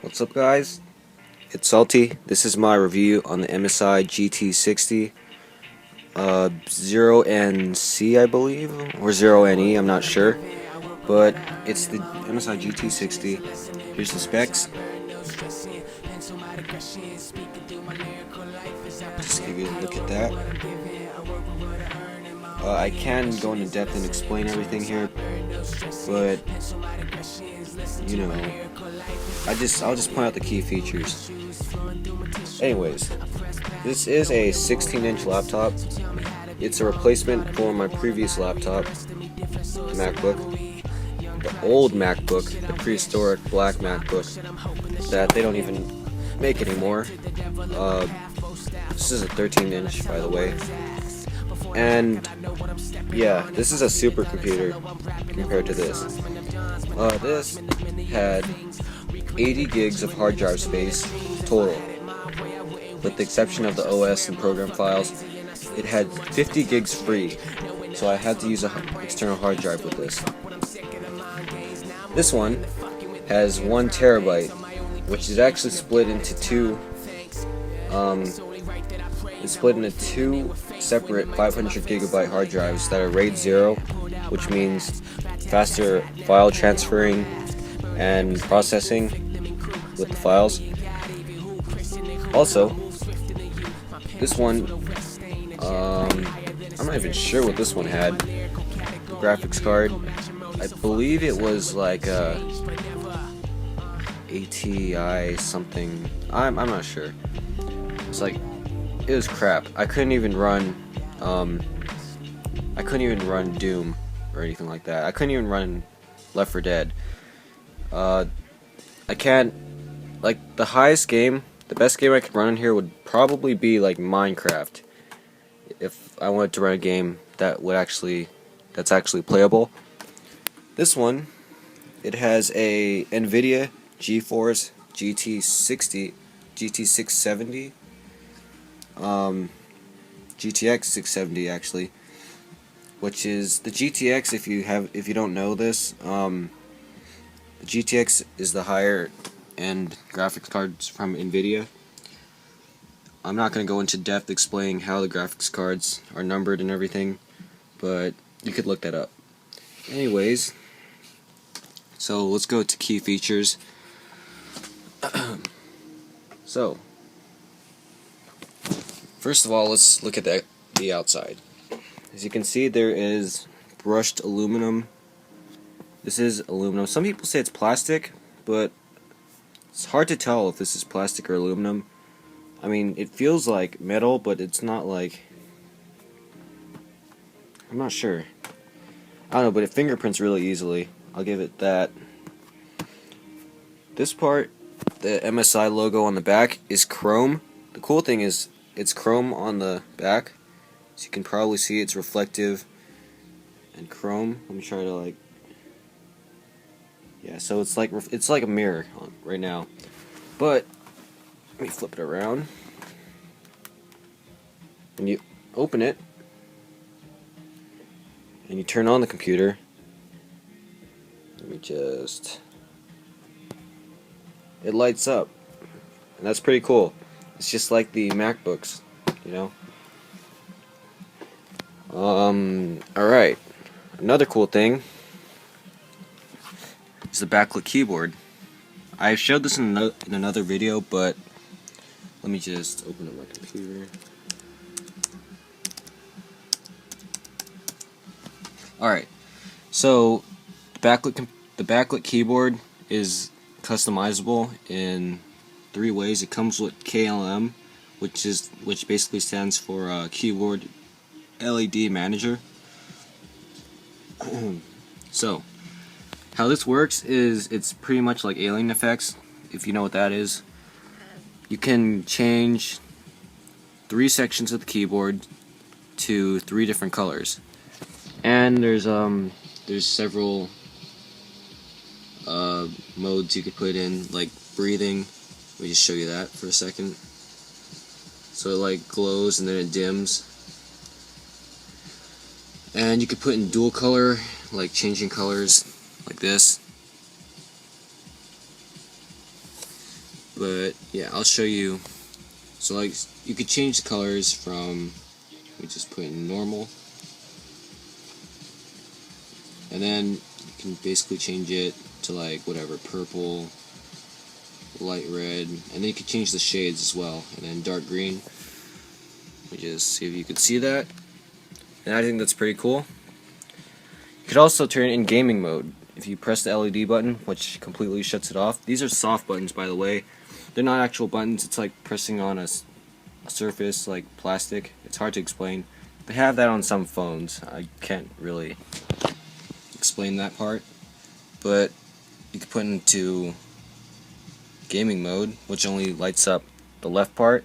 What's up, guys? It's Salty. This is my review on the MSI GT60 0NC, I believe, or 0NE, I'm not sure, but it's the MSI GT60. Here's the specs. Just give you a look at that. I can go into depth and explain everything here, but you know, I'll just point out the key features. Anyways, this is a 16-inch laptop. It's a replacement for my previous laptop, MacBook, the old MacBook, the prehistoric black MacBook that they don't even make anymore. This is a 13-inch, by the way. And yeah, this is a supercomputer compared to this. This had 80 gigs of hard drive space total. With the exception of the OS and program files, it had 50 gigs free, so I had to use an external hard drive with this. This one has 1 terabyte, which is actually split into two. It's split into two separate 500 gigabyte hard drives that are RAID 0, which means faster file transferring and processing with the files. Also, this one, I'm not even sure what this one had. The graphics card, I believe it was like a ATI something. I'm not sure. It's like, it was crap. I couldn't even run Doom or anything like that. I couldn't even run Left 4 Dead. I can't, like, the highest game, the best game I could run in here would probably be like Minecraft, if I wanted to run a game that's actually playable. This one, it has a NVIDIA GeForce GT670, GTX 670 actually, which is the GTX. If you don't know this, the GTX is the higher end graphics cards from NVIDIA. I'm not going to go into depth explaining how the graphics cards are numbered and everything, but you could look that up. Anyways, so let's go to key features. So, first of all, let's look at the outside. As you can see, there is brushed aluminum. This is aluminum. Some people say it's plastic, but it's hard to tell if this is plastic or aluminum. I mean, it feels like metal, but it's not like... I'm not sure. I don't know, but it fingerprints really easily. I'll give it that. This part, the MSI logo on the back, is chrome. The cool thing is, it's chrome on the back. So you can probably see it's reflective and chrome. Let me try to like... Yeah, so it's like a mirror right now. But let me flip it around. When you open it and you turn on the computer, it lights up, and that's pretty cool. It's just like the MacBooks, you know. Alright, another cool thing is the backlit keyboard. I showed this in another video, but let me just open up my computer. Alright, so the backlit keyboard is customizable in 3 ways. It comes with KLM, which basically stands for Keyboard LED Manager. So, how this works is it's pretty much like Alien Effects, if you know what that is. You can change 3 sections of the keyboard to 3 different colors, and there's several modes you could put in, like breathing. Let me just show you that for a second. So it like glows and then it dims. And you could put in dual color, like changing colors like this. But yeah, I'll show you. So like, you could change the colors from, we just put in normal, and then you can basically change it to like whatever, purple, light red, and then you can change the shades as well, and then dark green. Let me just see if you can see that. And I think that's pretty cool. You could also turn it in gaming mode. If you press the LED button, which completely shuts it off. These are soft buttons, by the way. They're not actual buttons. It's like pressing on a surface like plastic. It's hard to explain. They have that on some phones. I can't really explain that part. But you can put into gaming mode, which only lights up the left part.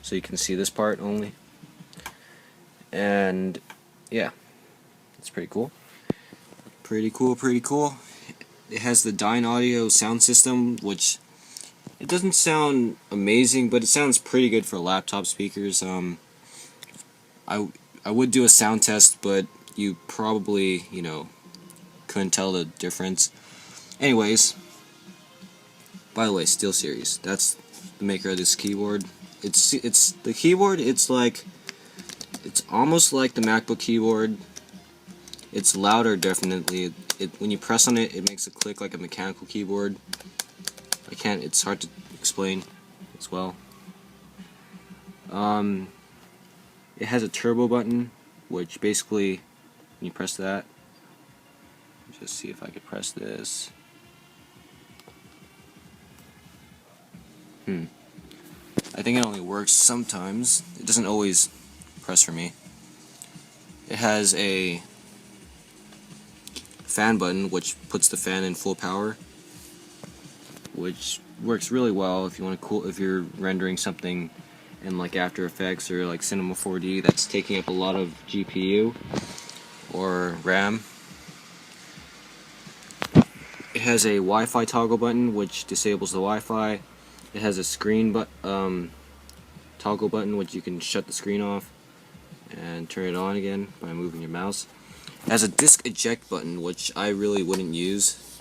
So you can see this part only. And yeah, it's pretty cool. Pretty cool. It has the Dynaudio sound system, which it doesn't sound amazing, but it sounds pretty good for laptop speakers. I would do a sound test, but you probably, couldn't tell the difference. Anyways, by the way, SteelSeries, that's the maker of this keyboard. It's the keyboard. It's almost like the MacBook keyboard. It's louder, definitely. When you press on it, it makes a click like a mechanical keyboard. It's hard to explain as well. It has a turbo button, which basically, when you press that, just see if I could press this. I think it only works sometimes. It doesn't always press for me. It has a fan button, which puts the fan in full power, which works really well if you want to if you're rendering something in like After Effects or like Cinema 4D that's taking up a lot of GPU or RAM. It has a Wi-Fi toggle button, which disables the Wi-Fi. It has a screen toggle button, which you can shut the screen off and turn it on again by moving your mouse. It has a disk eject button, which I really wouldn't use.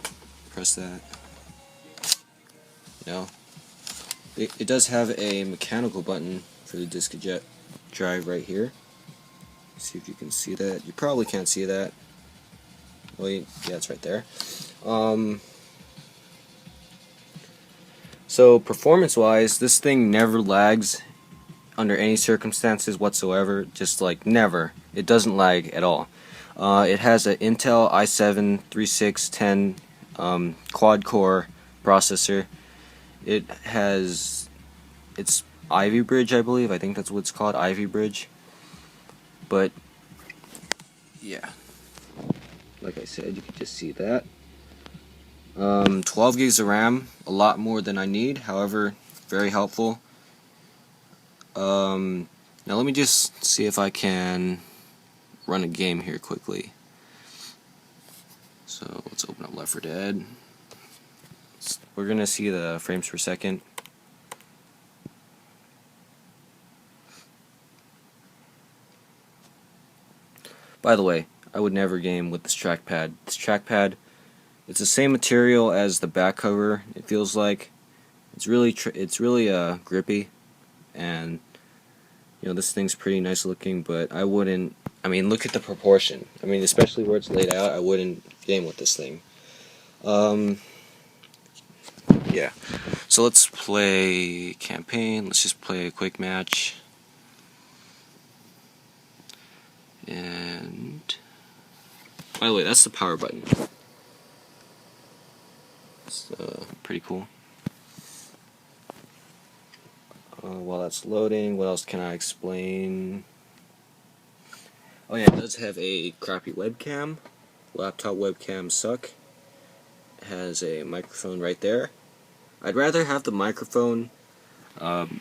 Press that. It does have a mechanical button for the disk eject drive right here. See if you can see that. You probably can't see that. Wait, yeah, it's right there. So performance-wise, this thing never lags under any circumstances whatsoever. Just like never. It doesn't lag at all. It has an Intel i7-3610 quad-core processor. It's Ivy Bridge, I believe. I think that's what it's called, Ivy Bridge. But yeah, like I said, you can just see that. 12 gigs of RAM, a lot more than I need. However, very helpful. Now let me just see if I can run a game here quickly. So let's open up Left 4 Dead. We're gonna see the frames per second. By the way, I would never game with this trackpad. This trackpad, it's the same material as the back cover. It feels like it's really grippy, and this thing's pretty nice looking. But I wouldn't. I mean, look at the proportion. I mean, especially where it's laid out, I wouldn't game with this thing. Yeah. So let's play campaign. Let's just play a quick match. And by the way, that's the power button. It's pretty cool. While that's loading, what else can I explain? Oh yeah, it does have a crappy webcam. Laptop webcams suck. It has a microphone right there. I'd rather have the microphone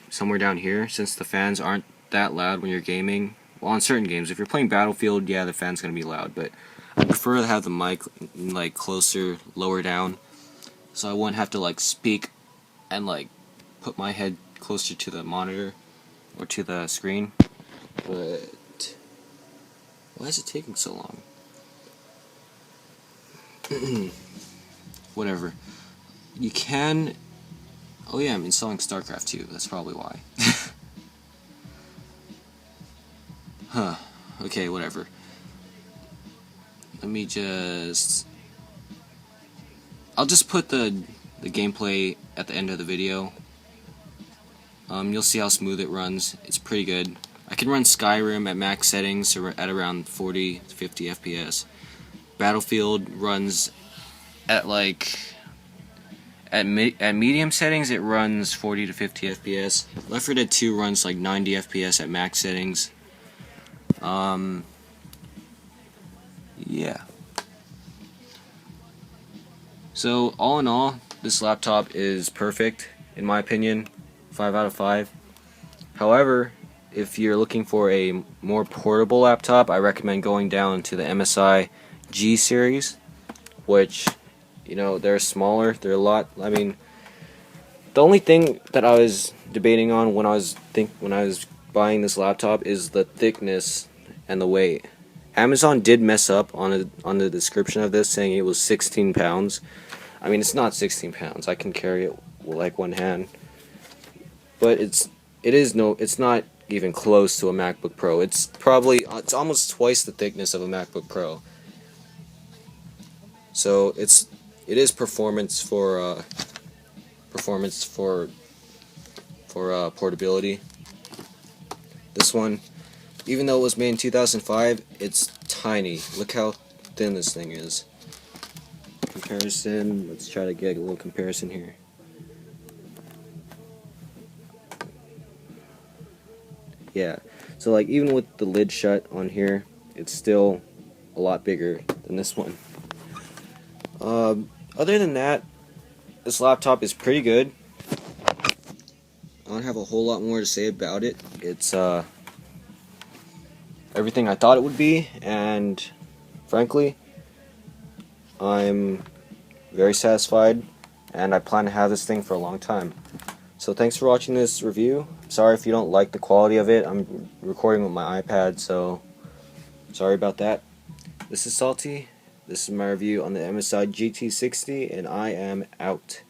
somewhere down here, since the fans aren't that loud when you're gaming. Well, on certain games, if you're playing Battlefield, yeah, the fan's gonna be loud, but I prefer to have the mic like closer, lower down, so I wouldn't have to like speak and like put my head closer to the monitor or to the screen. But why is it taking so long? Whatever. You can Oh yeah, I'm installing StarCraft 2, that's probably why. Huh, okay, whatever. Let me just... I'll just put the gameplay at the end of the video. You'll see how smooth it runs. It's pretty good. I can run Skyrim at max settings at around 40 to 50 FPS. Battlefield runs at like at medium settings. It runs 40 to 50 FPS. Left 4 Dead 2 runs like 90 FPS at max settings. Yeah. So all in all, this laptop is perfect in my opinion. 5 out of 5. However, if you're looking for a more portable laptop, I recommend going down to the MSI G series, which, you know, they're smaller. They're a lot. I mean, the only thing that I was debating on when I was buying this laptop is the thickness and the weight. Amazon did mess up on the description of this, saying it was 16 pounds. I mean, it's not 16 pounds. I can carry it with like one hand. But it's not even close to a MacBook Pro. It's almost twice the thickness of a MacBook Pro. So it is performance for portability. This one, even though it was made in 2005, it's tiny. Look how thin this thing is. Comparison. Let's try to get a little comparison here. Yeah, so like even with the lid shut on here, it's still a lot bigger than this one. Other than that, this laptop is pretty good. I don't have a whole lot more to say about it. It's everything I thought it would be, and frankly, I'm very satisfied, and I plan to have this thing for a long time. So thanks for watching this review. Sorry if you don't like the quality of it. I'm recording with my iPad, so sorry about that. This is Salty. This is my review on the MSI GT60, and I am out.